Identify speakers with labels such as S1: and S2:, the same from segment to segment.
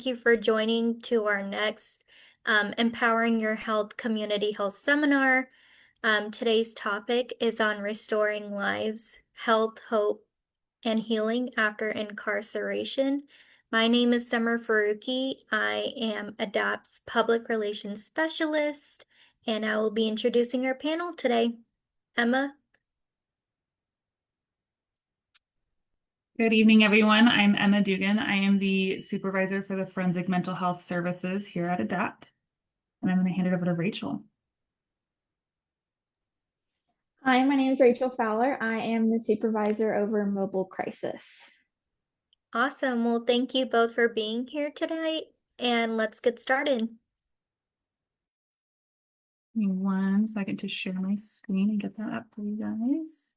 S1: thank you for joining to our next Empowering Your Health Community Health Seminar. Today's topic is on restoring lives, health, hope, and healing after incarceration. My name is Summer Faruqi. I am ADAPT's Public Relations Specialist, and I will be introducing our panel today. Emma?
S2: Good evening, everyone. I'm Emma Dugan. I am the supervisor for the Forensic Mental Health Services here at ADAPT. And I'm going to hand it over to Rachel.
S3: Hi, my name is Rachael Fowler. I am the supervisor over mobile crisis.
S1: Awesome. Well, thank you both for being here today, and let's get started.
S2: Give me 1 second to share my screen and get that up for you guys.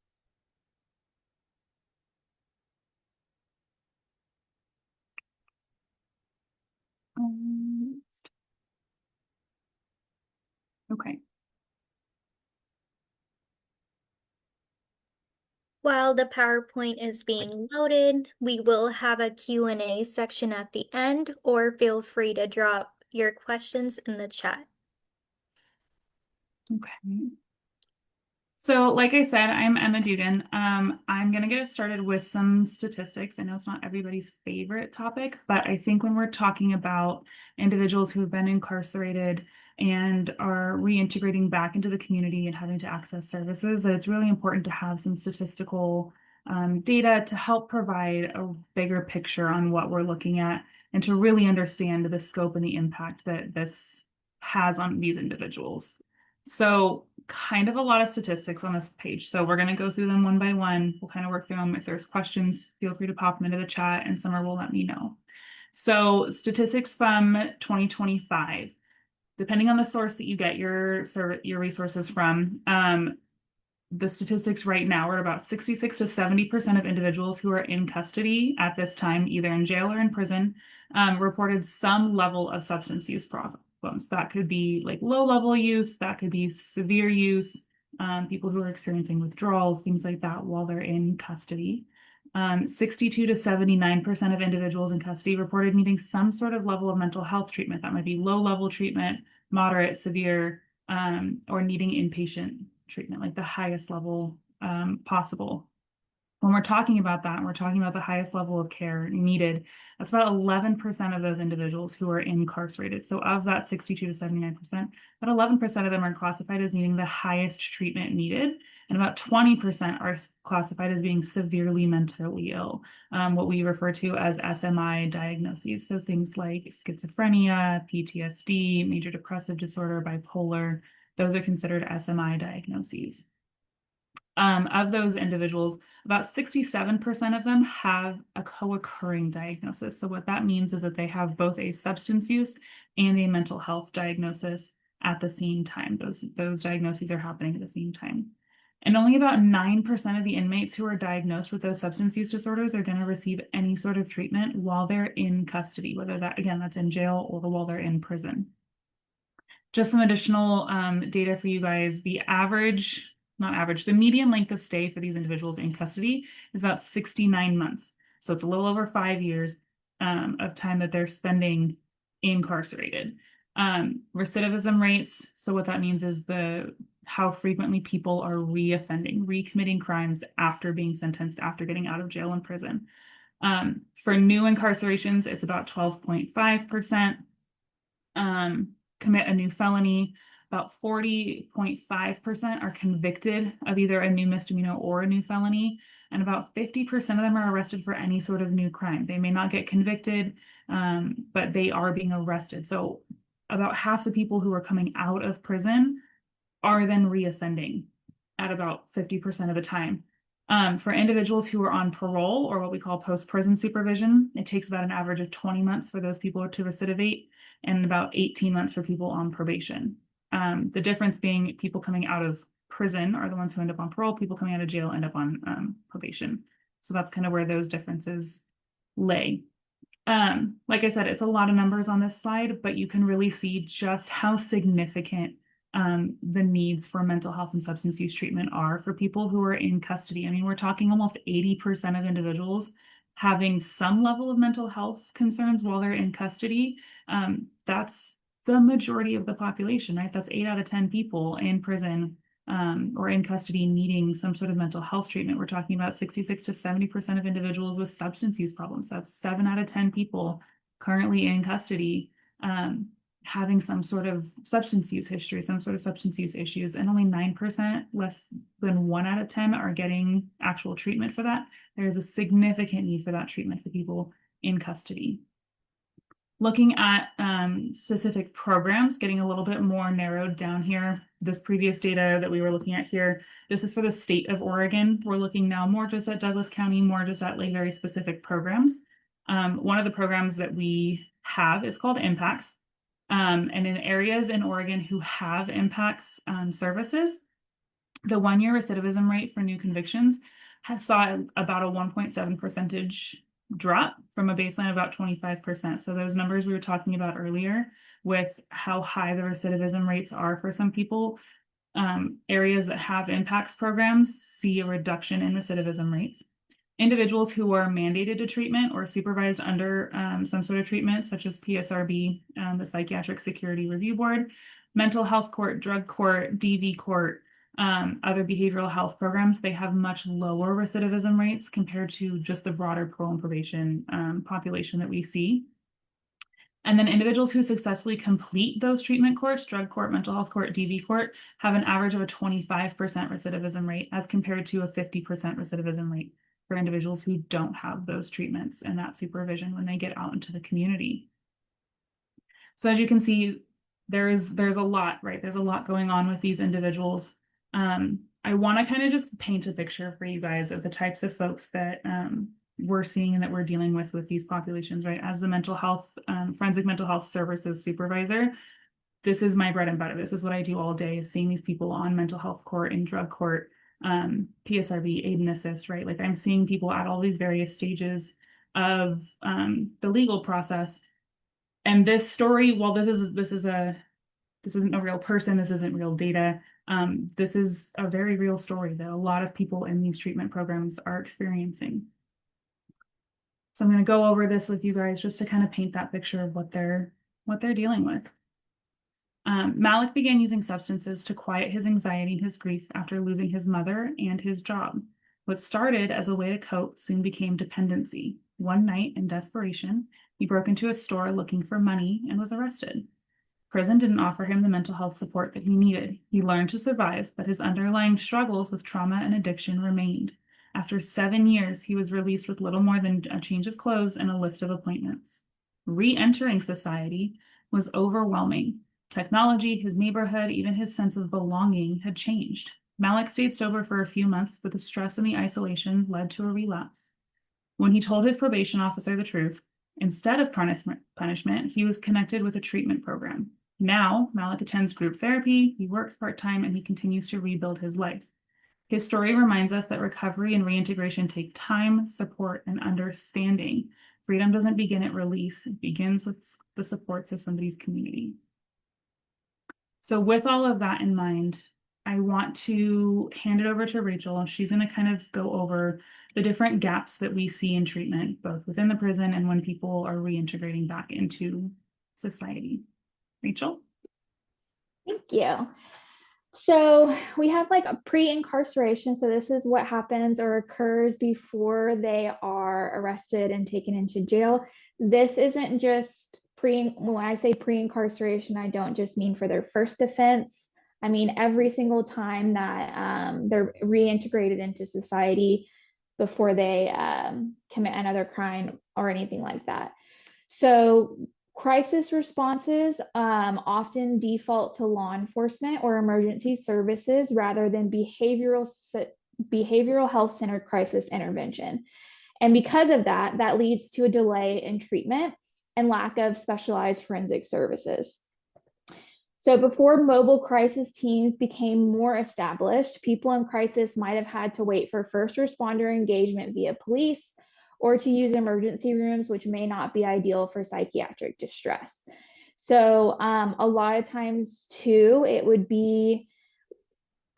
S2: Okay.
S1: While the PowerPoint is being loaded, we will have a Q&A section at the end, or feel free to drop your questions in the chat.
S2: Okay. So like I said, I'm Emma Dugan. I'm going to get us started with some statistics. I know it's not everybody's favorite topic, but I think when we're talking about individuals who have been incarcerated and are reintegrating back into the community and having to access services, that it's really important to have some statistical data to help provide a bigger picture on what we're looking at and to really understand the scope and the impact that this has on these individuals. So kind of a lot of statistics on this page. So we're going to go through them one by one. We'll kind of work through them. If there's questions, feel free to pop them into the chat and Summer will let me know. So statistics from 2025, depending on the source that you get your resources from, the statistics right now are about 66 to 70% of individuals who are in custody at this time, either in jail or in prison, reported some level of substance use problems. That could be like low-level use, that could be severe use, people who are experiencing withdrawals, things like that while they're in custody. 62 to 79% of individuals in custody reported needing some sort of level of mental health treatment. That might be low-level treatment, moderate, severe, or needing inpatient treatment, like the highest level possible. When we're talking about that, we're talking about the highest level of care needed. That's about 11% of those individuals who are incarcerated. So of that 62 to 79%, about 11% of them are classified as needing the highest treatment needed. And about 20% are classified as being severely mentally ill, what we refer to as SMI diagnoses. So things like schizophrenia, PTSD, major depressive disorder, bipolar, those are considered SMI diagnoses. Of those individuals, about 67% of them have a co-occurring diagnosis. So what that means is that they have both a substance use and a mental health diagnosis at the same time. Those diagnoses are happening at the same time. And only about 9% of the inmates who are diagnosed with those substance use disorders are going to receive any sort of treatment while they're in custody, whether that, again, that's in jail or while they're in prison. Just some additional data for you guys. The median length of stay for these individuals in custody is about 69 months. So it's a little over 5 years of time that they're spending incarcerated. Recidivism rates, so what that means is how frequently people are recommitting crimes after being sentenced, after getting out of jail and prison. For new incarcerations, it's about 12.5%. Commit a new felony. About 40.5% are convicted of either a new misdemeanor or a new felony, and about 50% of them are arrested for any sort of new crime. They may not get convicted, but they are being arrested. So about half the people who are coming out of prison are then reoffending at about 50% of the time. For individuals who are on parole, or what we call post-prison supervision, it takes about an average of 20 months for those people to recidivate and about 18 months for people on probation. The difference being people coming out of prison are the ones who end up on parole. People coming out of jail end up on probation. So that's kind of where those differences lay. Like I said, it's a lot of numbers on this slide, but you can really see just how significant the needs for mental health and substance use treatment are for people who are in custody. I mean, we're talking almost 80% of individuals having some level of mental health concerns while they're in custody. That's the majority of the population, right? That's 8 out of 10 people in prison or in custody needing some sort of mental health treatment. We're talking about 66 to 70% of individuals with substance use problems. That's 7 out of 10 people currently in custody having some sort of substance use history, some sort of substance use issues, and only 9%, less than 1 out of 10 are getting actual treatment for that. There is a significant need for that treatment for people in custody. Looking at specific programs, getting a little bit more narrowed down here. This previous data that we were looking at here, this is for the state of Oregon. We're looking now more just at Douglas County, more just at like very specific programs. One of the programs that we have is called Impacts. And in areas in Oregon who have Impacts services, the 1-year recidivism rate for new convictions saw about a 1.7% drop from a baseline of about 25%. So those numbers we were talking about earlier with how high the recidivism rates are for some people, areas that have Impacts programs see a reduction in recidivism rates. Individuals who are mandated to treatment or supervised under some sort of treatment, such as PSRB, the Psychiatric Security Review Board, mental health court, drug court, DV court, other behavioral health programs, they have much lower recidivism rates compared to just the broader parole and probation population that we see. And then individuals who successfully complete those treatment courts, drug court, mental health court, DV court, have an average of a 25% recidivism rate as compared to a 50% recidivism rate for individuals who don't have those treatments and that supervision when they get out into the community. So as you can see, there's a lot, right? There's a lot going on with these individuals. I want to kind of just paint a picture for you guys of the types of folks that we're seeing and that we're dealing with these populations, right? As the mental health, forensic mental health services supervisor, this is my bread and butter. This is what I do all day, is seeing these people on mental health court and drug court, PSRB, aid and assist, right? Like I'm seeing people at all these various stages of the legal process. And this story, while this isn't a real person, this isn't real data. This is a very real story that a lot of people in these treatment programs are experiencing. So I'm going to go over this with you guys just to kind of paint that picture of what they're dealing with. Malik began using substances to quiet his anxiety and his grief after losing his mother and his job. What started as a way to cope soon became dependency. One night, in desperation, he broke into a store looking for money and was arrested. Prison didn't offer him the mental health support that he needed. He learned to survive, but his underlying struggles with trauma and addiction remained. After 7 years, he was released with little more than a change of clothes and a list of appointments. Re-entering society was overwhelming. Technology, his neighborhood, even his sense of belonging had changed. Malik stayed sober for a few months, but the stress and the isolation led to a relapse. When he told his probation officer the truth, instead of punishment, he was connected with a treatment program. Now, Malik attends group therapy, he works part-time, and he continues to rebuild his life. His story reminds us that recovery and reintegration take time, support, and understanding. Freedom doesn't begin at release. It begins with the supports of somebody's community. So with all of that in mind, I want to hand it over to Rachel, and she's going to kind of go over the different gaps that we see in treatment, both within the prison and when people are reintegrating back into society. Rachel?
S3: Thank you. So we have like a pre-incarceration. So this is what happens or occurs before they are arrested and taken into jail. This isn't just when I say pre-incarceration, I don't just mean for their first offense. I mean every single time that they're reintegrated into society before they commit another crime or anything like that. So crisis responses often default to law enforcement or emergency services rather than behavioral health-centered crisis intervention. And because of that, that leads to a delay in treatment and lack of specialized forensic services. So before mobile crisis teams became more established, people in crisis might have had to wait for first responder engagement via police or to use emergency rooms, which may not be ideal for psychiatric distress. So a lot of times too, it would be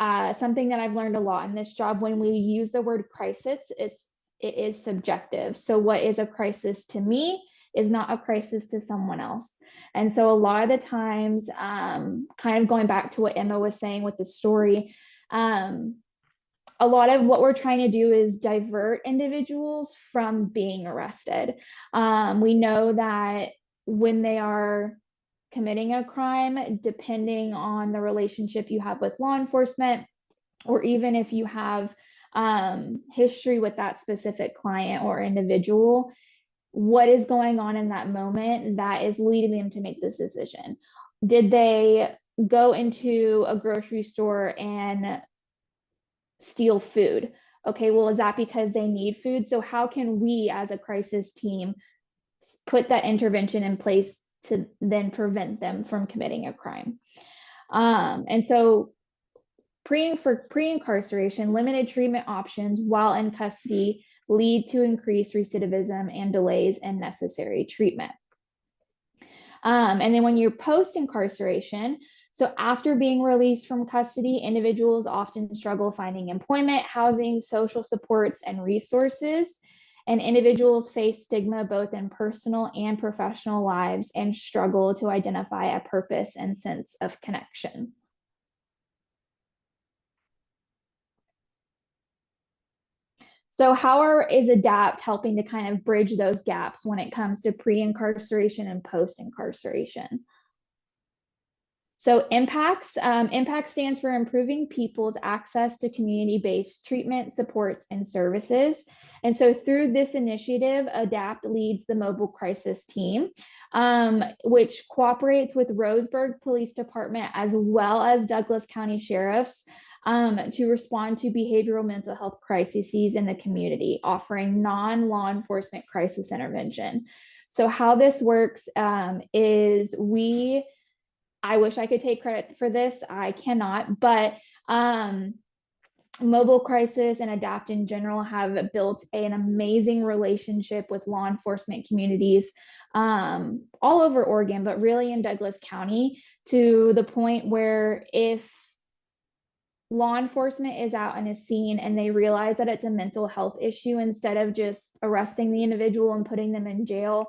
S3: something that I've learned a lot in this job. When we use the word crisis, it is subjective. So what is a crisis to me is not a crisis to someone else. And so a lot of the times, kind of going back to what Emma was saying with the story, a lot of what we're trying to do is divert individuals from being arrested. We know that when they are committing a crime, depending on the relationship you have with law enforcement, or even if you have history with that specific client or individual, what is going on in that moment that is leading them to make this decision? Did they go into a grocery store and steal food? Okay, well, is that because they need food? So how can we as a crisis team put that intervention in place to then prevent them from committing a crime? And so pre-incarceration, limited treatment options while in custody lead to increased recidivism and delays in necessary treatment. And then when you're post-incarceration, so after being released from custody, individuals often struggle finding employment, housing, social supports, and resources. And individuals face stigma both in personal and professional lives and struggle to identify a purpose and sense of connection. So how is ADAPT helping to kind of bridge those gaps when it comes to pre-incarceration and post-incarceration? So impact stands for improving people's access to community-based treatment, supports, and services. And so through this initiative, ADAPT leads the mobile crisis team, which cooperates with Roseburg Police Department as well as Douglas County Sheriffs to respond to behavioral mental health crises in the community, offering non-law enforcement crisis intervention. So how this works is I wish I could take credit for this. I cannot, but Mobile Crisis and ADAPT in general have built an amazing relationship with law enforcement communities all over Oregon, but really in Douglas County, to the point where if law enforcement is out on a scene and they realize that it's a mental health issue, instead of just arresting the individual and putting them in jail,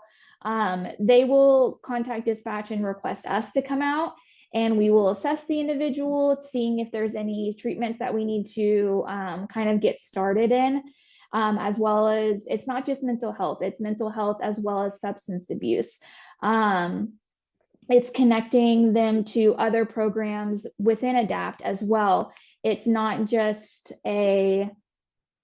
S3: they will contact dispatch and request us to come out, and we will assess the individual, seeing if there's any treatments that we need to kind of get started in, as well as it's not just mental health, it's mental health as well as substance abuse. It's connecting them to other programs within ADAPT as well. It's not just a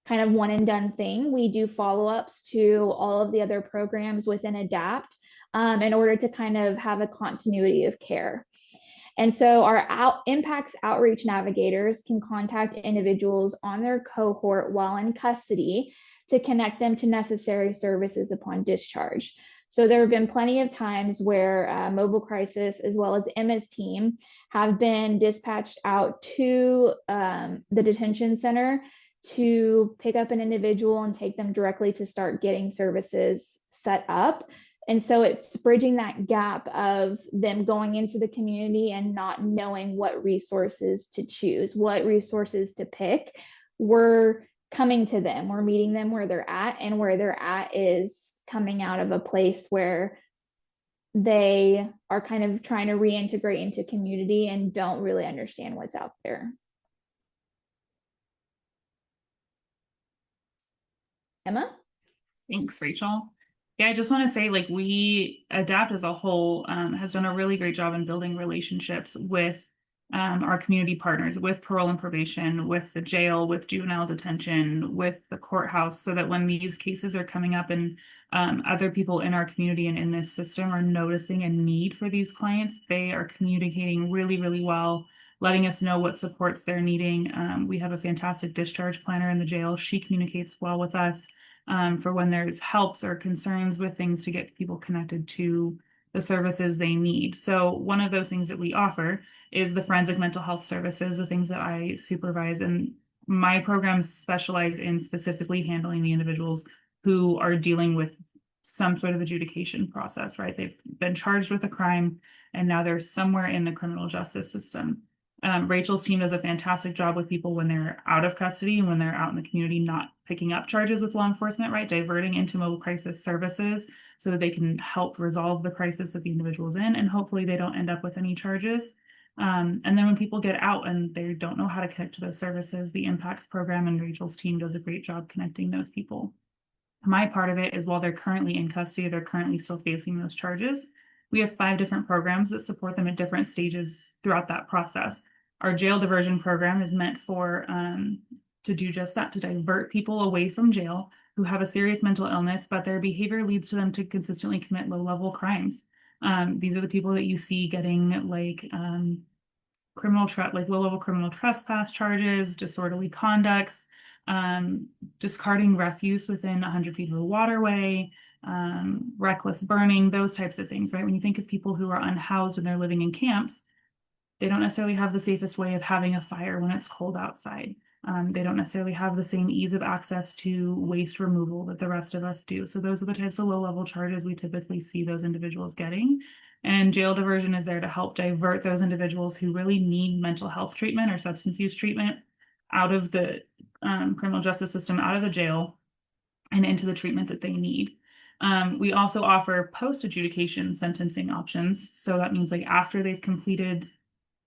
S3: kind of one and done thing. We do follow-ups to all of the other programs within ADAPT in order to kind of have a continuity of care. And so our impacts outreach navigators can contact individuals on their cohort while in custody to connect them to necessary services upon discharge. So there have been plenty of times where Mobile Crisis, as well as Emma's team, have been dispatched out to the detention center to pick up an individual and take them directly to start getting services set up. And so it's bridging that gap of them going into the community and not knowing what resources to choose, what resources to pick. We're coming to them, we're meeting them where they're at, and where they're at is coming out of a place where they are kind of trying to reintegrate into community and don't really understand what's out there. Emma?
S2: Thanks, Rachel. Yeah, I just want to say, like, we ADAPT as a whole has done a really great job in building relationships with our community partners, with parole and probation, with the jail, with juvenile detention, with the courthouse, so that when these cases are coming up and other people in our community and in this system are noticing a need for these clients, they are communicating really, really well, letting us know what supports they're needing. We have a fantastic discharge planner in the jail. She communicates well with us for when there's helps or concerns with things to get people connected to the services they need. So one of those things that we offer is the forensic mental health services, the things that I supervise. And my programs specialize in specifically handling the individuals who are dealing with some sort of adjudication process, right? They've been charged with a crime and now they're somewhere in the criminal justice system. Rachel's team does a fantastic job with people when they're out of custody and when they're out in the community, not picking up charges with law enforcement, right? Diverting into mobile crisis services so that they can help resolve the crisis that the individual's in, and hopefully they don't end up with any charges. And then when people get out and they don't know how to connect to those services, the Impacts program and Rachel's team does a great job connecting those people. My part of it is while they're currently in custody, they're currently still facing those charges. We have 5 different programs that support them at different stages throughout that process. Our jail diversion program is meant for to do just that, to divert people away from jail who have a serious mental illness, but their behavior leads to them to consistently commit low-level crimes. These are the people that you see getting like low-level criminal trespass charges, disorderly conducts, discarding refuse within 100 feet of a waterway, reckless burning, those types of things, right? When you think of people who are unhoused and they're living in camps, they don't necessarily have the safest way of having a fire when it's cold outside. They don't necessarily have the same ease of access to waste removal that the rest of us do. So those are the types of low-level charges we typically see those individuals getting. And jail diversion is there to help divert those individuals who really need mental health treatment or substance use treatment out of the criminal justice system, out of the jail, and into the treatment that they need. We also offer post-adjudication sentencing options. So that means like after they've completed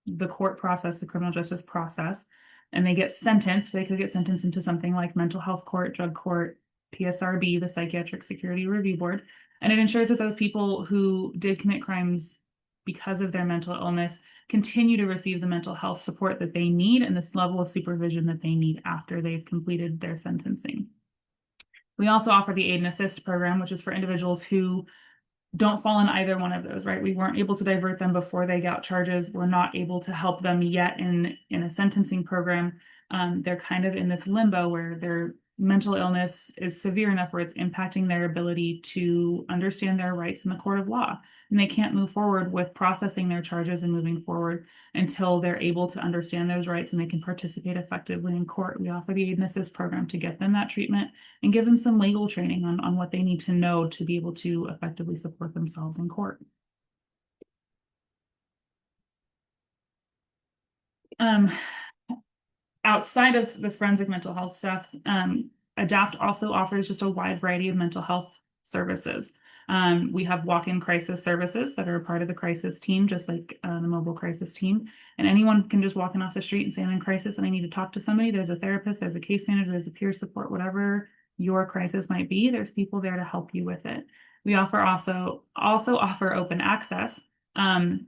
S2: the court process, the criminal justice process, and they get sentenced, they could get sentenced into something like mental health court, drug court, PSRB, the Psychiatric Security Review Board. And it ensures that those people who did commit crimes because of their mental illness continue to receive the mental health support that they need and this level of supervision that they need after they've completed their sentencing. We also offer the Aid and Assist program, which is for individuals who don't fall in either one of those, right? We weren't able to divert them before they got charges. We're not able to help them yet in a sentencing program. They're kind of in this limbo where their mental illness is severe enough where it's impacting their ability to understand their rights in the court of law. And they can't move forward with processing their charges and moving forward until they're able to understand those rights and they can participate effectively in court. We offer the Aid and Assist program to get them that treatment and give them some legal training on what they need to know to be able to effectively support themselves in court. Outside of the forensic mental health stuff, ADAPT also offers just a wide variety of mental health services. We have walk-in crisis services that are a part of the crisis team, just like the mobile crisis team. And anyone can just walk in off the street and say, I'm in crisis and I need to talk to somebody. There's a therapist, there's a case manager, there's a peer support, whatever your crisis might be, there's people there to help you with it. We also offer open access,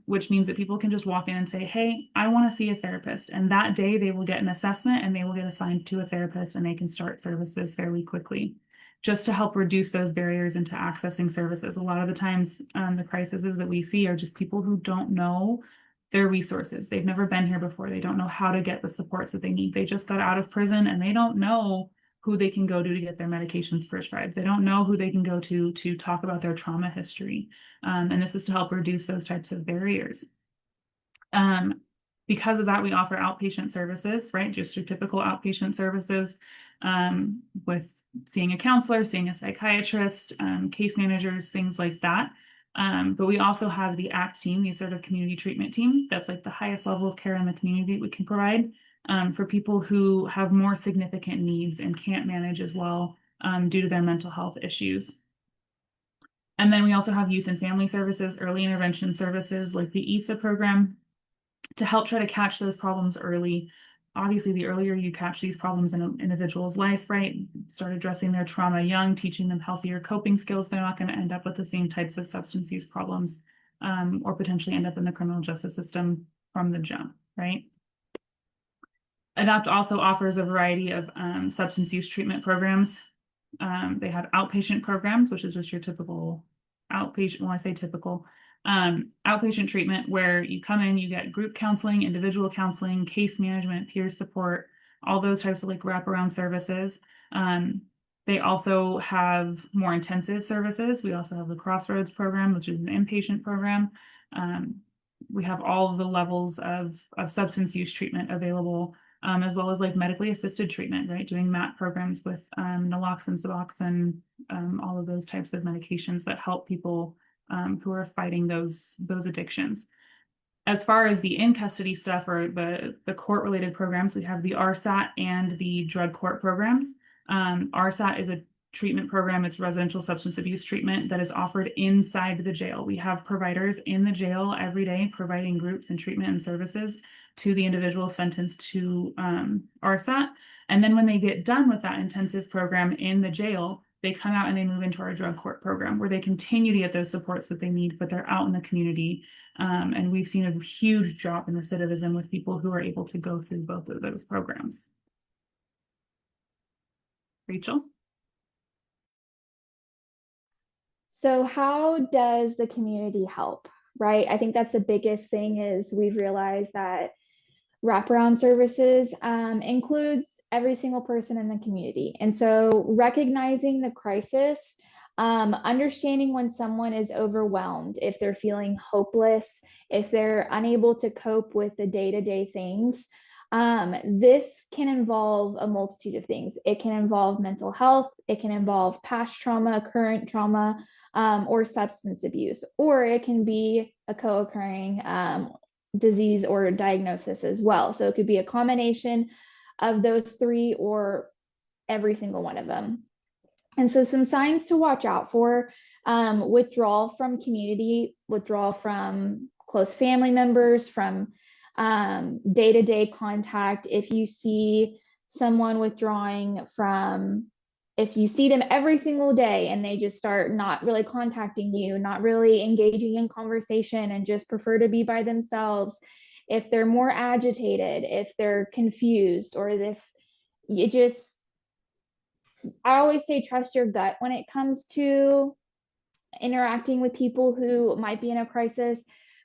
S2: which means that people can just walk in and say, hey, I want to see a therapist. And that day they will get an assessment and they will get assigned to a therapist and they can start services fairly quickly, just to help reduce those barriers into accessing services. A lot of the times the crises that we see are just people who don't know their resources. They've never been here before. They don't know how to get the supports that they need. They just got out of prison and they don't know who they can go to get their medications prescribed. They don't know who they can go to talk about their trauma history. And this is to help reduce those types of barriers. Because of that, we offer outpatient services, right? Just your typical outpatient services with seeing a counselor, seeing a psychiatrist, case managers, things like that. But we also have the ACT team, the sort of community treatment team. That's like the highest level of care in the community we can provide for people who have more significant needs and can't manage as well due to their mental health issues. And then we also have youth and family services, early intervention services like the ESA program to help try to catch those problems early. Obviously, the earlier you catch these problems in an individual's life, right? Start addressing their trauma young, teaching them healthier coping skills, they're not going to end up with the same types of substance use problems or potentially end up in the criminal justice system from the jump, right? ADAPT also offers a variety of substance use treatment programs. They have outpatient programs, which is just your typical outpatient, when I say typical, outpatient treatment where you come in, you get group counseling, individual counseling, case management, peer support, all those types of like wraparound services. They also have more intensive services. We also have the Crossroads program, which is an inpatient program. We have all of the levels of substance use treatment available, as well as like medically assisted treatment, right? Doing MAT programs with naloxone, Suboxone, all of those types of medications that help people who are fighting those addictions. As far as the in-custody stuff or the court-related programs, we have the RSAT and the drug court programs. RSAT is a treatment program. It's residential substance abuse treatment that is offered inside the jail. We have providers in the jail every day providing groups and treatment and services to the individual sentenced to RSAT. And then when they get done with that intensive program in the jail, they come out and they move into our drug court program where they continue to get those supports that they need, but they're out in the community. And we've seen a huge drop in recidivism with people who are able to go through both of those programs. Rachel?
S3: So how does the community help, right? I think that's the biggest thing is we've realized that wraparound services includes every single person in the community. And so recognizing the crisis, understanding when someone is overwhelmed, if they're feeling hopeless, if they're unable to cope with the day-to-day things, this can involve a multitude of things. It can involve mental health, it can involve past trauma, current trauma, or substance abuse, or it can be a co-occurring disease or diagnosis as well. So it could be a combination of those three or every single one of them. And so some signs to watch out for: withdrawal from community, withdrawal from close family members, from day-to-day contact. If you see someone withdrawing from, if you see them every single day and they just start not really contacting you, not really engaging in conversation and just prefer to be by themselves, if they're more agitated, if they're confused, or if you just, I always say trust your gut when it comes to interacting with people who might be in a crisis,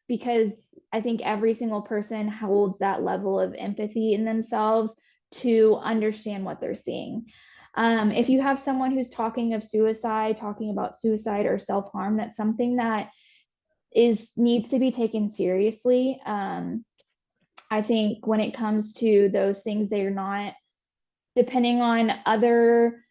S3: because I think every single person holds that level of empathy in themselves to understand what they're seeing. If you have someone who's talking of suicide, talking about suicide or self-harm, that's something that needs to be taken seriously. I think when it comes to those things, they're not, depending on other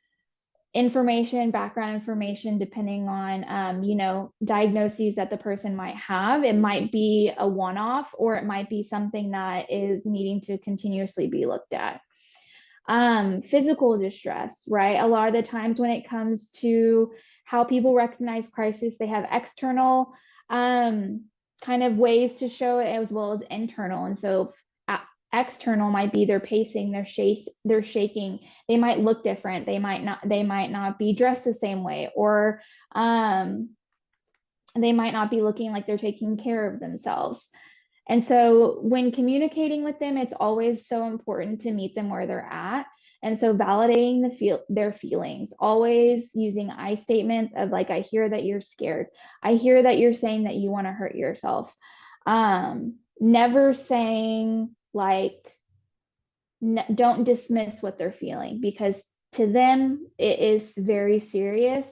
S3: information, background information, depending on, diagnoses that the person might have, it might be a one-off, or it might be something that is needing to continuously be looked at. Physical distress, right? A lot of the times when it comes to how people recognize crisis, they have external kind of ways to show it as well as internal. And so external might be they're pacing, they're shaking, they might look different, they might not be dressed the same way, or they might not be looking like they're taking care of themselves. And so when communicating with them, it's always so important to meet them where they're at. And so validating their feelings, always using I statements of like, I hear that you're scared. I hear that you're saying that you want to hurt yourself. Never saying like, don't dismiss what they're feeling, because to them, it is very serious.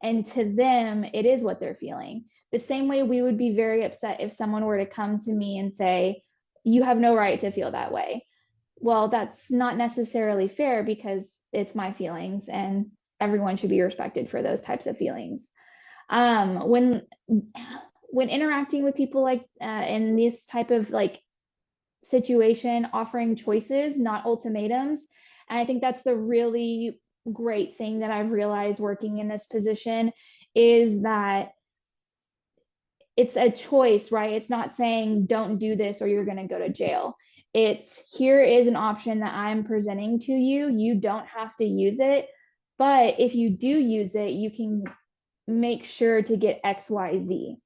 S3: And to them, it is what they're feeling. The same way we would be very upset if someone were to come to me and say, you have no right to feel that way. Well, that's not necessarily fair, because it's my feelings and everyone should be respected for those types of feelings. When interacting with people like in this type of like situation, offering choices, not ultimatums. And I think that's the really great thing that I've realized working in this position, is that it's a choice, right? It's not saying don't do this or you're going to go to jail. It's, here is an option that I'm presenting to you. You don't have to use it, but if you do use it, you can make sure to get X, Y, Z.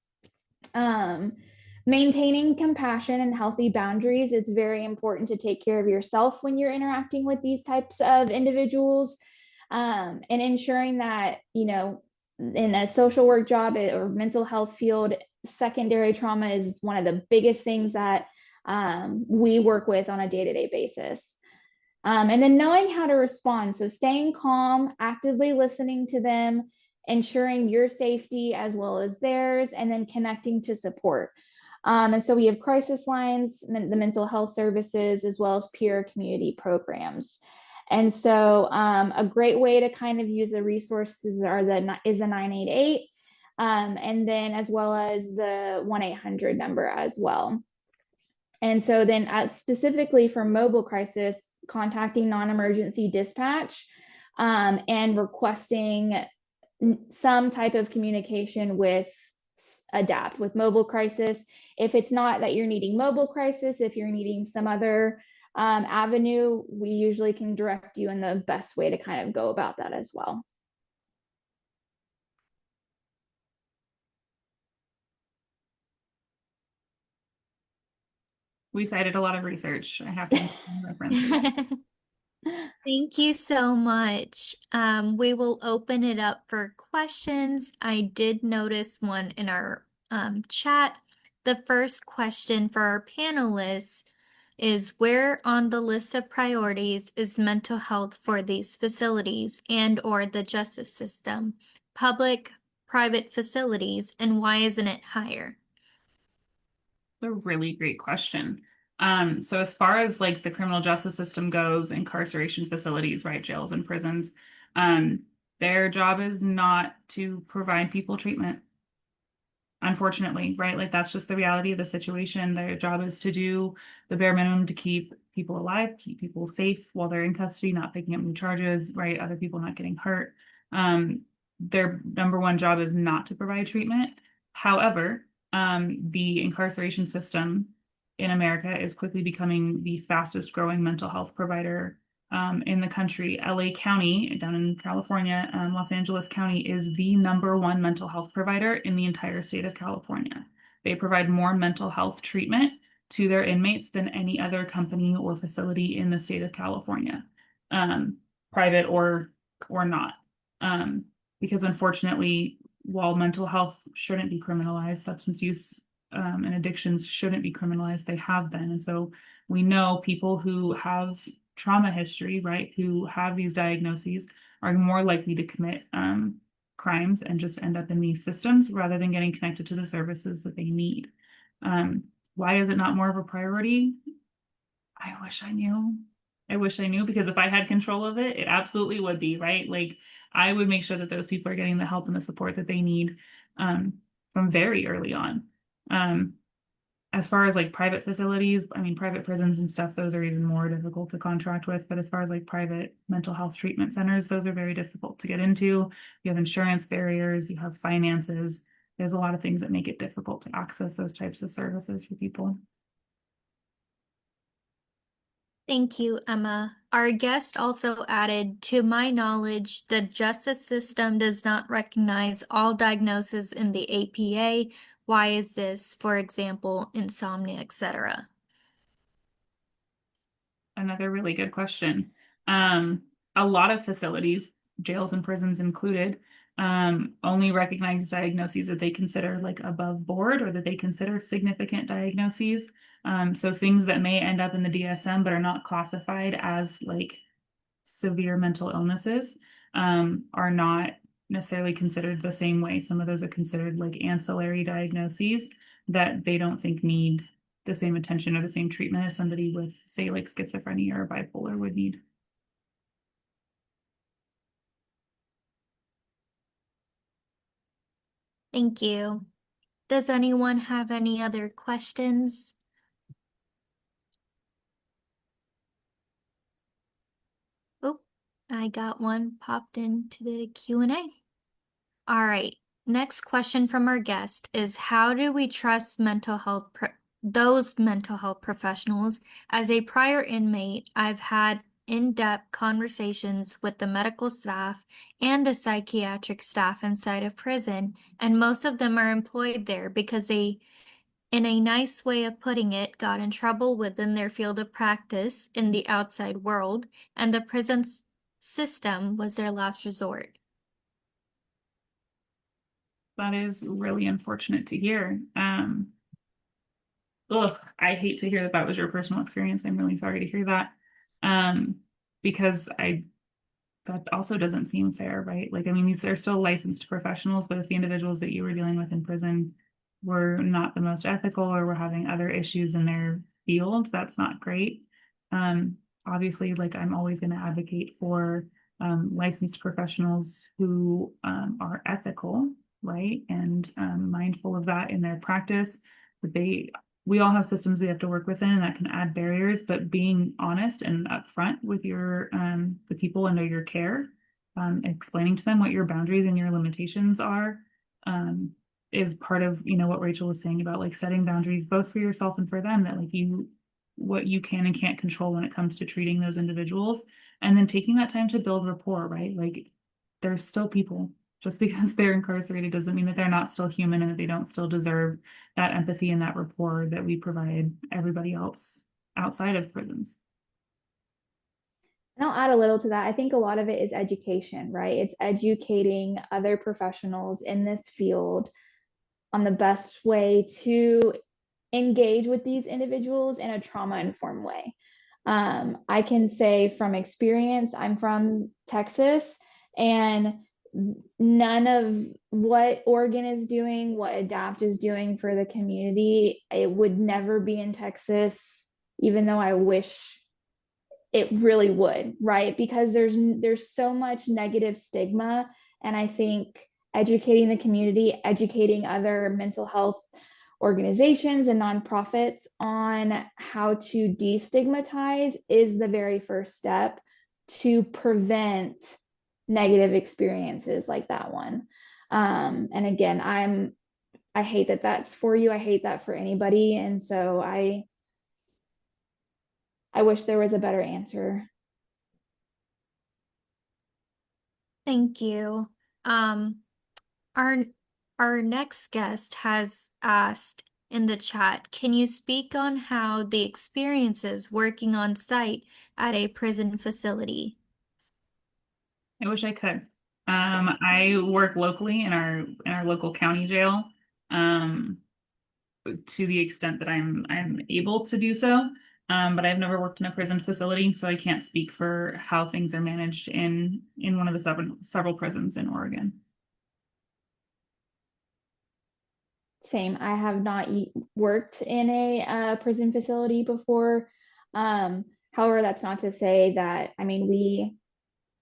S3: Maintaining compassion and healthy boundaries. It's very important to take care of yourself when you're interacting with these types of individuals, and ensuring that, in a social work job or mental health field, secondary trauma is one of the biggest things that we work with on a day-to-day basis. And then knowing how to respond. So staying calm, actively listening to them, ensuring your safety as well as theirs, and then connecting to support. And so we have crisis lines, the mental health services, as well as peer community programs. And so a great way to kind of use the resources is the 988, and then as well as the 1-800 number as well. And so then specifically for mobile crisis, contacting non-emergency dispatch and requesting some type of communication with ADAPT with mobile crisis. If it's not that you're needing mobile crisis, if you're needing some other avenue, we usually can direct you in the best way to kind of go about that as well.
S2: We cited a lot of research. I have to reference.
S1: Thank you so much. We will open it up for questions. I did notice one in our chat. The first question for our panelists is, where on the list of priorities is mental health for these facilities and or the justice system, public, private facilities, and why isn't it higher?
S2: A really great question. So as far as like the criminal justice system goes, incarceration facilities, right, jails and prisons, their job is not to provide people treatment. Unfortunately, right? Like that's just the reality of the situation. Their job is to do the bare minimum to keep people alive, keep people safe while they're in custody, not picking up new charges, right? Other people not getting hurt. Their number one job is not to provide treatment. However, the incarceration system in America is quickly becoming the fastest growing mental health provider in the country. LA County, down in California, Los Angeles County is the #1 mental health provider in the entire state of California. They provide more mental health treatment to their inmates than any other company or facility in the state of California, private or not. Because unfortunately, while mental health shouldn't be criminalized, substance use and addictions shouldn't be criminalized, they have been. And so we know people who have trauma history, right, who have these diagnoses are more likely to commit crimes and just end up in these systems rather than getting connected to the services that they need. Why is it not more of a priority? I wish I knew. I wish I knew, because if I had control of it, it absolutely would be, right? Like I would make sure that those people are getting the help and the support that they need from very early on. As far as like private facilities, I mean, private prisons and stuff, those are even more difficult to contract with. But as far as like private mental health treatment centers, those are very difficult to get into. You have insurance barriers, you have finances. There's a lot of things that make it difficult to access those types of services for people.
S1: Thank you, Emma. Our guest also added, to my knowledge, the justice system does not recognize all diagnoses in the APA. Why is this? For example, insomnia, etc.
S2: Another really good question. A lot of facilities, jails and prisons included, only recognize diagnoses that they consider like above board or that they consider significant diagnoses. So things that may end up in the DSM but are not classified as like severe mental illnesses are not necessarily considered the same way. Some of those are considered like ancillary diagnoses that they don't think need the same attention or the same treatment as somebody with, say, like schizophrenia or bipolar would need.
S1: Thank you. Does anyone have any other questions? Oh, I got one popped into the Q&A. All right. Next question from our guest is, how do we trust those mental health professionals? As a prior inmate, I've had in-depth conversations with the medical staff and the psychiatric staff inside of prison, and most of them are employed there because they, in a nice way of putting it, got in trouble within their field of practice in the outside world, and the prison system was their last resort.
S2: That is really unfortunate to hear. I hate to hear that that was your personal experience. I'm really sorry to hear that. Because that also doesn't seem fair, right? Like, I mean, these are still licensed professionals, but if the individuals that you were dealing with in prison were not the most ethical or were having other issues in their field, that's not great. Obviously, like I'm always going to advocate for licensed professionals who are ethical, right? And mindful of that in their practice, that they we all have systems we have to work within, and that can add barriers, but being honest and upfront with your the people under your care, explaining to them what your boundaries and your limitations are, is part of, you know, what Rachel was saying about like setting boundaries both for yourself and for them, that like what you can and can't control when it comes to treating those individuals, and then taking that time to build rapport, right? Like they're still people. Just because they're incarcerated doesn't mean that they're not still human and that they don't still deserve that empathy and that rapport that we provide everybody else outside of prisons.
S3: And I'll add a little to that. I think a lot of it is education, right? It's educating other professionals in this field on the best way to engage with these individuals in a trauma-informed way. I can say from experience, I'm from Texas, and none of what Oregon is doing, what ADAPT is doing for the community, it would never be in Texas, even though I wish it really would, right? Because there's so much negative stigma, and I think educating the community, educating other mental health organizations and nonprofits on how to destigmatize is the very first step to prevent negative experiences like that one. And again, I hate that that's for you. I hate that for anybody. And so I wish there was a better answer.
S1: Thank you. Our our next guest has asked in the chat, can you speak on how the experiences working on site at a prison facility?
S2: I wish I could. I work locally in our local county jail, to the extent that I'm able to do so. But I've never worked in a prison facility, so I can't speak for how things are managed in one of the several prisons in Oregon.
S3: Same. I have not worked in a prison facility before. However, that's not to say that, I mean,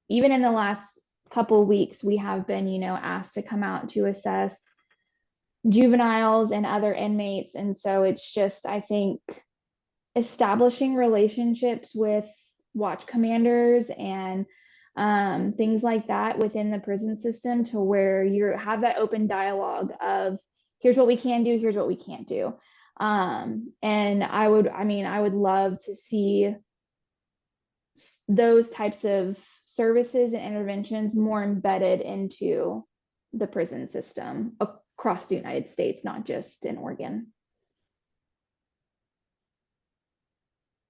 S3: even in the last couple weeks, we have been, asked to come out to assess juveniles and other inmates. And so it's just, I think, establishing relationships with watch commanders and things like that within the prison system, to where you have that open dialogue of here's what we can do, here's what we can't do. And I would love to see those types of services and interventions more embedded into the prison system across the United States, not just in Oregon.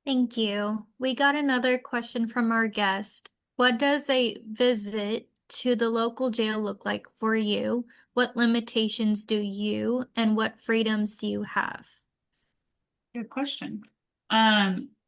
S1: Thank you. We got another question from our guest. What does a visit to the local jail look like for you? What limitations do you and what freedoms do you have?
S2: Good question.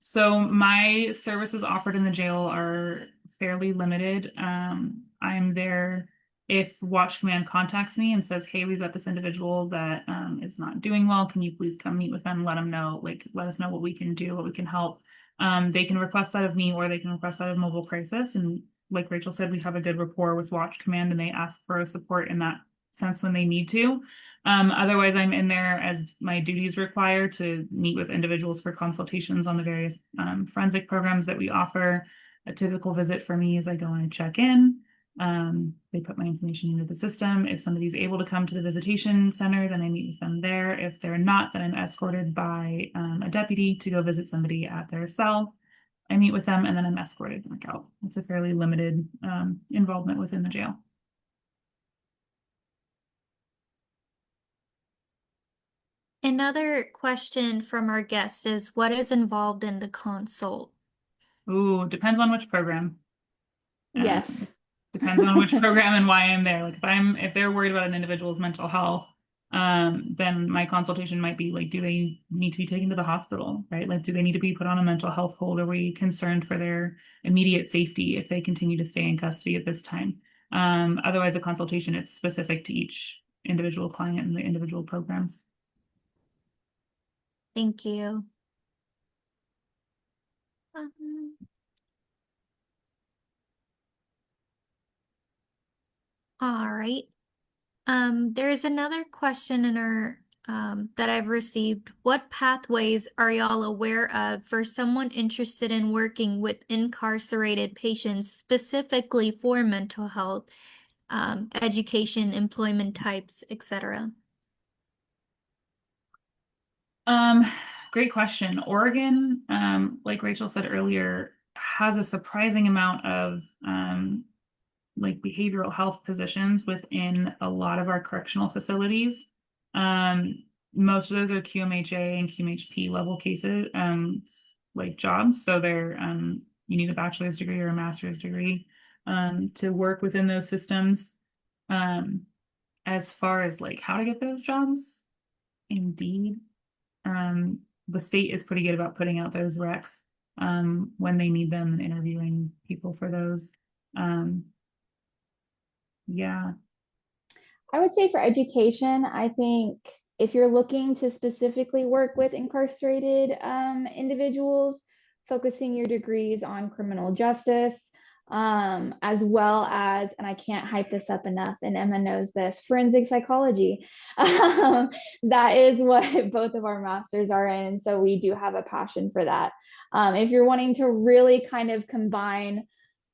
S2: So my services offered in the jail are fairly limited. I'm there if Watch Command contacts me and says, hey, we've got this individual that is not doing well. Can you please come meet with them? Let them know, let us know what we can do, what we can help. They can request that of me, or they can request that of Mobile Crisis. And like Rachel said, we have a good rapport with Watch Command, and they ask for support in that sense when they need to. Otherwise, I'm in there as my duties require to meet with individuals for consultations on the various forensic programs that we offer. A typical visit for me is I go and check in. They put my information into the system. If somebody's able to come to the visitation center, then I meet with them there. If they're not, then I'm escorted by a deputy to go visit somebody at their cell. I meet with them, and then I'm escorted back out. It's a fairly limited involvement within the jail.
S1: Another question from our guest is, what is involved in the consult?
S2: Ooh, depends on which program.
S3: Yes.
S2: Depends on which program and why I'm there. Like if they're worried about an individual's mental health, then my consultation might be like, do they need to be taken to the hospital, right? Like, do they need to be put on a mental health hold? Are we concerned for their immediate safety if they continue to stay in custody at this time? Otherwise, a consultation, it's specific to each individual client and the individual programs.
S1: Thank you. All right. There is another question in our that I've received. What pathways are y'all aware of for someone interested in working with incarcerated patients specifically for mental health, education, employment types, etc.?
S2: Great question. Oregon, like Rachel said earlier, has a surprising amount of like behavioral health positions within a lot of our correctional facilities. Most of those are QMHA and QMHP level cases, like jobs. So they're you need a bachelor's degree or a master's degree to work within those systems. As far as like how to get those jobs, Indeed. The state is pretty good about putting out those recs when they need them and interviewing people for those. Yeah.
S3: I would say for education, I think if you're looking to specifically work with incarcerated individuals, focusing your degrees on criminal justice, as well as, and I can't hype this up enough, and Emma knows this, forensic psychology. That is what both of our masters are in. So we do have a passion for that. If you're wanting to really kind of combine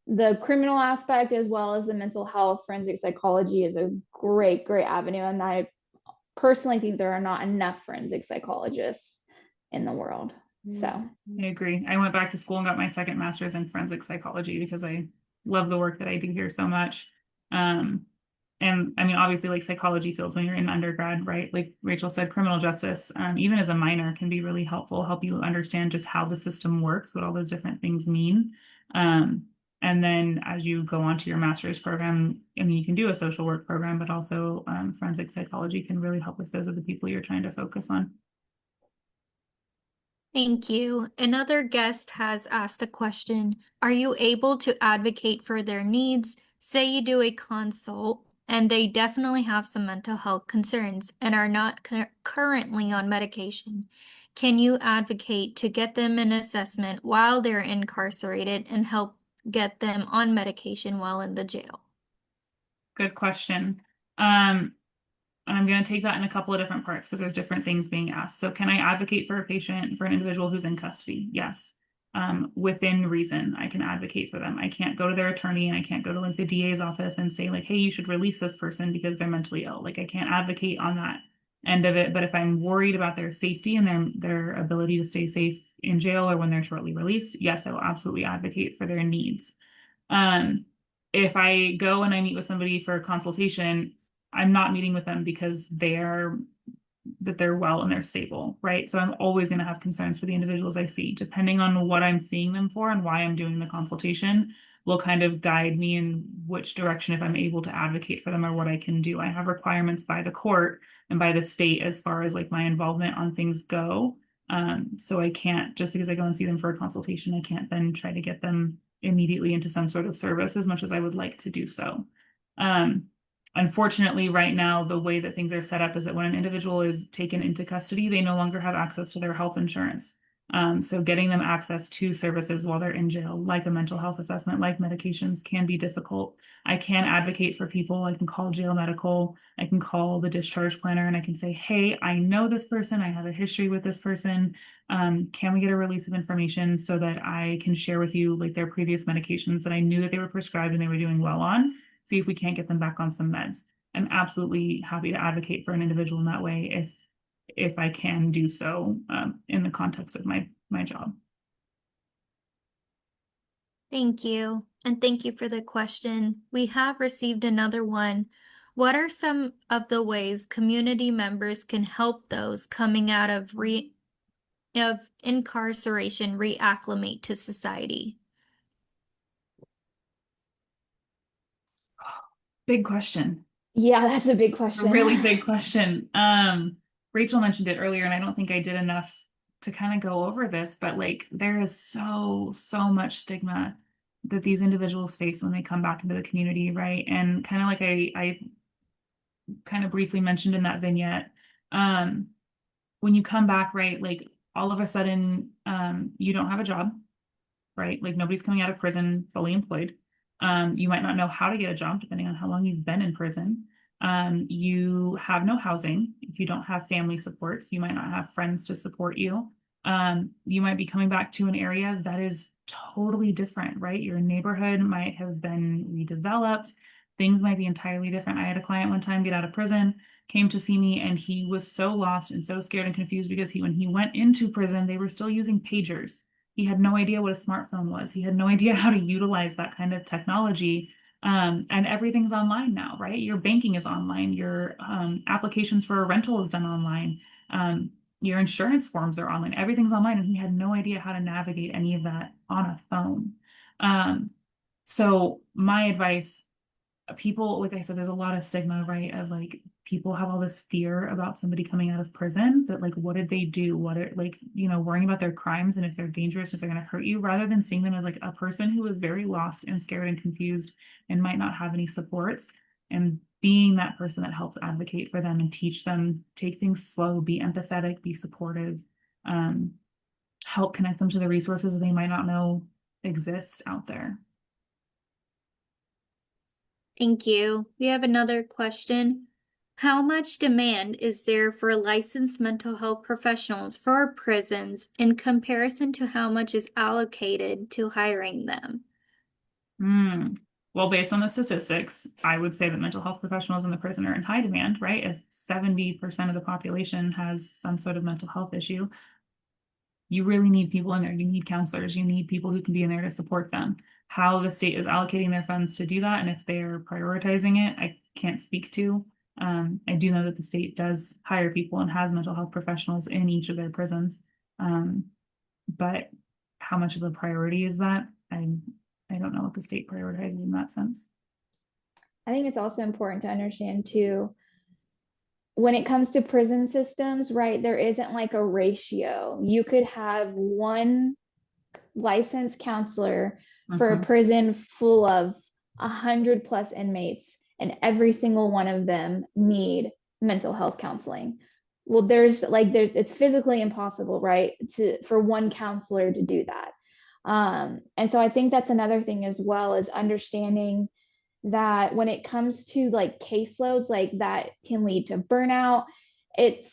S3: the criminal aspect as well as the mental health, forensic psychology is a great avenue. And I personally think there are not enough forensic psychologists in the world. So
S2: I agree. I went back to school and got my second master's in forensic psychology because I love the work that I do here so much. And I mean, obviously, like psychology fields when you're in undergrad, right? Like Rachel said, criminal justice, even as a minor, can be really helpful, help you understand just how the system works, what all those different things mean. And then as you go on to your master's program, I mean, you can do a social work program, but also forensic psychology can really help if those are the people you're trying to focus on.
S1: Thank you. Another guest has asked a question. Are you able to advocate for their needs? Say you do a consult and they definitely have some mental health concerns and are not currently on medication. Can you advocate to get them an assessment while they're incarcerated and help get them on medication while in the jail?
S2: Good question. And I'm going to take that in a couple of different parts because there's different things being asked. So can I advocate for a patient, for an individual who's in custody? Yes. Within reason, I can advocate for them. I can't go to their attorney and I can't go to like the DA's office and say like, hey, you should release this person because they're mentally ill. Like I can't advocate on that end of it. But if I'm worried about their safety and their ability to stay safe in jail or when they're shortly released, yes, I will absolutely advocate for their needs. If I go and I meet with somebody for a consultation, I'm not meeting with them because they're well and they're stable, right? So I'm always going to have concerns for the individuals I see. Depending on what I'm seeing them for and why I'm doing the consultation will kind of guide me in which direction if I'm able to advocate for them or what I can do. I have requirements by the court and by the state as far as like my involvement on things go. So I can't, just because I go and see them for a consultation, I can't then try to get them immediately into some sort of service as much as I would like to do so. Unfortunately, right now, the way that things are set up is that when an individual is taken into custody, they no longer have access to their health insurance. So getting them access to services while they're in jail, like a mental health assessment, like medications, can be difficult. I can advocate for people. I can call jail medical. I can call the discharge planner and I can say, hey, I know this person. I have a history with this person. Can we get a release of information so that I can share with you like their previous medications that I knew that they were prescribed and they were doing well on? See if we can't get them back on some meds. I'm absolutely happy to advocate for an individual in that way if I can do so in the context of my job.
S1: Thank you. And thank you for the question. We have received another one. What are some of the ways community members can help those coming out of incarceration reacclimate to society?
S2: Big question.
S3: yeah, that's a big question.
S2: A really big question. Rachel mentioned it earlier, and I don't think I did enough to kind of go over this, but like there is so much stigma that these individuals face when they come back into the community, right? And kind of like I kind of briefly mentioned in that vignette, when you come back, right, like all of a sudden you don't have a job, right? Like nobody's coming out of prison fully employed. You might not know how to get a job depending on how long you've been in prison. You have no housing. If you don't have family supports, you might not have friends to support you. You might be coming back to an area that is totally different, right? Your neighborhood might have been redeveloped. Things might be entirely different. I had a client one time get out of prison, came to see me, and he was so lost and so scared and confused because when he went into prison, they were still using pagers. He had no idea what a smartphone was. He had no idea how to utilize that kind of technology. And everything's online now, right? Your banking is online. Your applications for a rental is done online. Your insurance forms are online. Everything's online, and he had no idea how to navigate any of that on a phone. So my advice, people, like I said, there's a lot of stigma, right? Of like people have all this fear about somebody coming out of prison that like, what did they do? What are like, worrying about their crimes and if they're dangerous, if they're going to hurt you, rather than seeing them as like a person who is very lost and scared and confused and might not have any supports, and being that person that helps advocate for them and teach them, take things slow, be empathetic, be supportive, help connect them to the resources they might not know exist out there.
S1: Thank you. We have another question. How much demand is there for licensed mental health professionals for our prisons in comparison to how much is allocated to hiring them?
S2: Well, based on the statistics, I would say that mental health professionals in the prison are in high demand, right? If 70% of the population has some sort of mental health issue, you really need people in there. You need counselors. You need people who can be in there to support them. How the state is allocating their funds to do that, and if they're prioritizing it, I can't speak to. I do know that the state does hire people and has mental health professionals in each of their prisons. But how much of a priority is that? I don't know what the state prioritizes in that sense.
S3: I think it's also important to understand too, when it comes to prison systems, right, there isn't like a ratio. You could have one licensed counselor for a prison full of 100+ inmates, and every single one of them need mental health counseling. Well, it's physically impossible, right, for one counselor to do that. And so I think that's another thing as well, is understanding that when it comes to like caseloads, like that can lead to burnout. It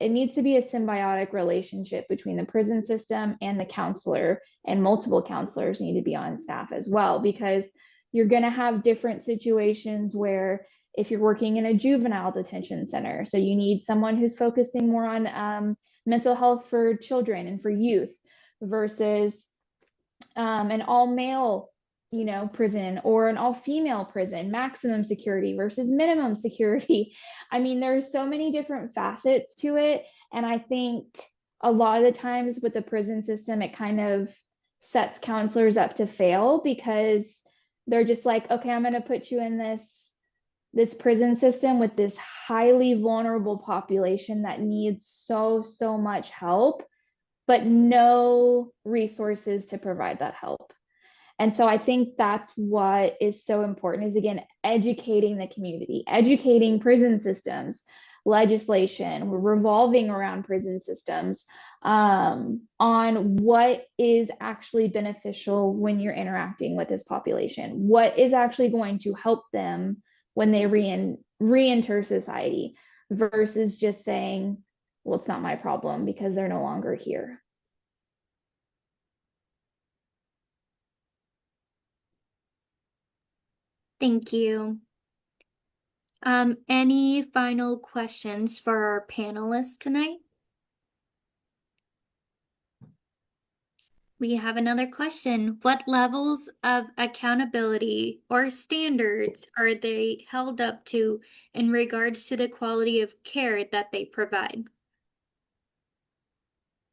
S3: needs to be a symbiotic relationship between the prison system and the counselor, and multiple counselors need to be on staff as well, because you're going to have different situations where if you're working in a juvenile detention center, so you need someone who's focusing more on mental health for children and for youth versus an all-male prison, or an all-female prison, maximum security versus minimum security. I mean, there's so many different facets to it. And I think a lot of the times with the prison system, it kind of sets counselors up to fail, because they're just like, okay, I'm going to put you in this prison system with this highly vulnerable population that needs so much help, but no resources to provide that help. And so I think that's what is so important, is again, educating the community, educating prison systems, legislation, we're revolving around prison systems, on what is actually beneficial when you're interacting with this population, what is actually going to help them when they re-enter society, versus just saying, well, it's not my problem because they're no longer here.
S1: Thank you. Any final questions for our panelists tonight? We have another question. What levels of accountability or standards are they held up to in regards to the quality of care that they provide?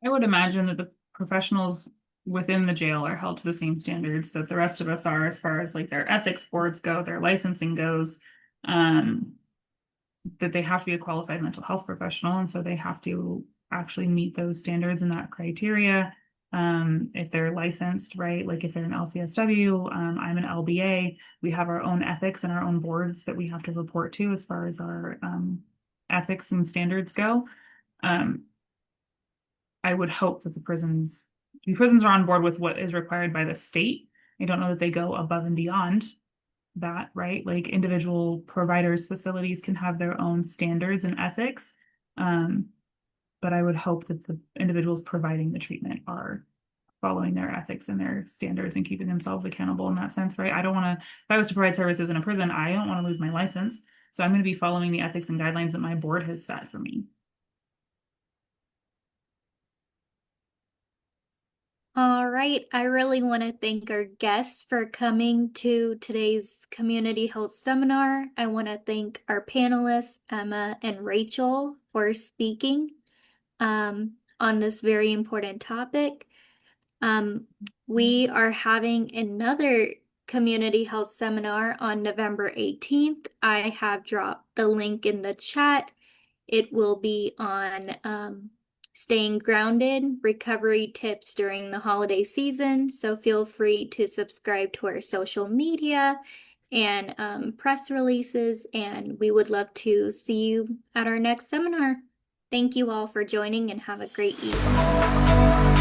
S2: I would imagine that the professionals within the jail are held to the same standards that the rest of us are, as far as like their ethics boards go, their licensing goes, that they have to be a qualified mental health professional. And so they have to actually meet those standards and that criteria. If they're licensed, right? Like if they're an LCSW, I'm an LBA, we have our own ethics and our own boards that we have to report to as far as our ethics and standards go. I would hope that the prisons are on board with what is required by the state. I don't know that they go above and beyond that, right? Like individual providers, facilities can have their own standards and ethics. But I would hope that the individuals providing the treatment are following their ethics and their standards and keeping themselves accountable in that sense, right? I don't want to, if I was to provide services in a prison, I don't want to lose my license. So I'm going to be following the ethics and guidelines that my board has set for me.
S1: All right, I really want to thank our guests for coming to today's community health seminar. I want to thank our panelists, Emma and Rachel, for speaking on this very important topic. We are having another community health seminar on November 18th. I have dropped the link in the chat. It will be on staying grounded, recovery tips during the holiday season. So feel free to subscribe to our social media and press releases, and we would love to see you at our next seminar. Thank you all for joining and have a great evening.